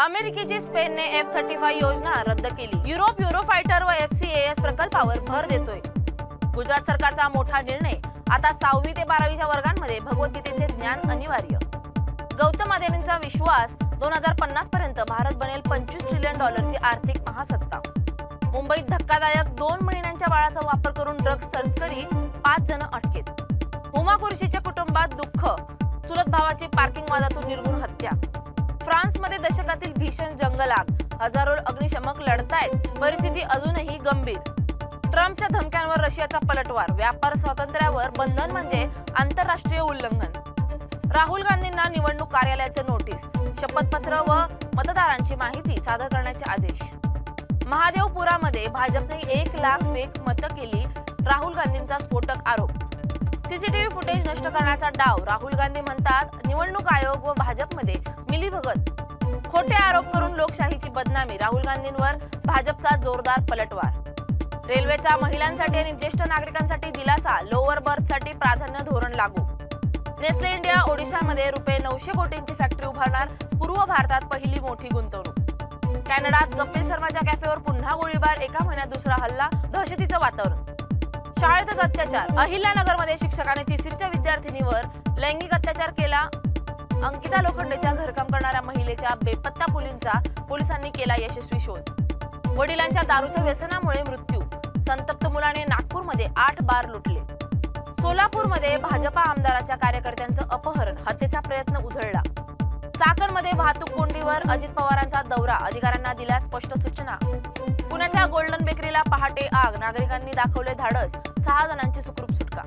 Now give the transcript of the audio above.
अमेरिकेची स्पेनने F-35 योजना रद्द केली। युरोप युरोफायटर व FCAS प्रकल्पावर भर देतोय। गुजरात सरकारचा मोठा निर्णय, आता 6वी ते 12वीच्या वर्गांमध्ये भगवद्गीतेचे ज्ञान अनिवार्य। गौतम अदानींचा विश्वास, 2050 पर्यंत भारत बनेल $25 ट्रिलियन आर्थिक महासत्ता। मुंबईत धक्कादायक 2 महिन्यांच्या बाळाचा वापर करून ड्रग्ज तस्करी, 5 जण अटकेत। हुमा कुरशीच्या कुटुंबात दुःख, चुलत भावाची पार्किंग वादातून निर्घृण हत्या। फ्रान्समध्ये दशकातील भीषण जंगल आग, हजारो अग्निशमक लढतायत, परिस्थिती अजूनही गंभीर। ट्रम्पच्या धमक्यांवर रशियाचा पलटवार, व्यापार स्वातंत्र्यावर बंधन म्हणजे आंतरराष्ट्रीय उल्लंघन। राहुल गांधींना निवडणूक कार्यालयाचे नोटीस, शपथपत्र व मतदारांची माहिती सादर करण्याचे आदेश। महादेवपुरामध्ये भाजपने 1 लाख फेक मतं केली, राहुल गांधींचा स्फोटक आरोप। सीसीटीव्ही फुटेज नष्ट करण्याचा डाव, राहुल गांधी म्हणतात निवडणूक आयोग व भाजपमध्ये मिलीभगत। खोटे आरोप करून लोकशाहीची बदनामी, राहुल गांधींवर भाजपचा जोरदार पलटवार। रेल्वेचा महिलांसाठी आणि ज्येष्ठ नागरिकांसाठी दिलासा, लोअर बर्थसाठी प्राधान्य धोरण लागू। नेस्ले इंडिया ओडिशामध्ये ₹900 कोटींची फॅक्टरी उभारणार, पूर्व भारतात पहिली मोठी गुंतवणूक। कॅनडात कपिल शर्माच्या कॅफेवर पुन्हा गोळीबार, एका महिन्यात दुसरा हल्ला, दहशतीचं वातावरण। शाळेतच अत्याचार, अहिल्यानगरमध्ये शिक्षकाने 3रीच्या विद्यार्थिनीवर लैंगिक अत्याचार केला। अंकिता लोखंडेच्या घरकाम करणाऱ्या महिलेच्या बेपत्ता मुलींचा पोलिसांनी केला यशस्वी शोध। वडिलांच्या दारूच्या व्यसनामुळे मृत्यू, संतप्त मुलाने नागपूरमध्ये 8 बार लुटले। सोलापूरमध्ये भाजपा आमदाराच्या कार्यकर्त्यांचं अपहरण, हत्येचा प्रयत्न उधळला। चाकणमध्ये वाहतूक कोंडीवर अजित पवारांचा दौरा, अधिकाऱ्यांना दिल्या स्पष्ट सूचना। पुण्याच्या गोल्डन बेकरीला पहाटे आग, नागरिकांनी दाखवले धाडस, 6 जणांची सुखरूप सुटका।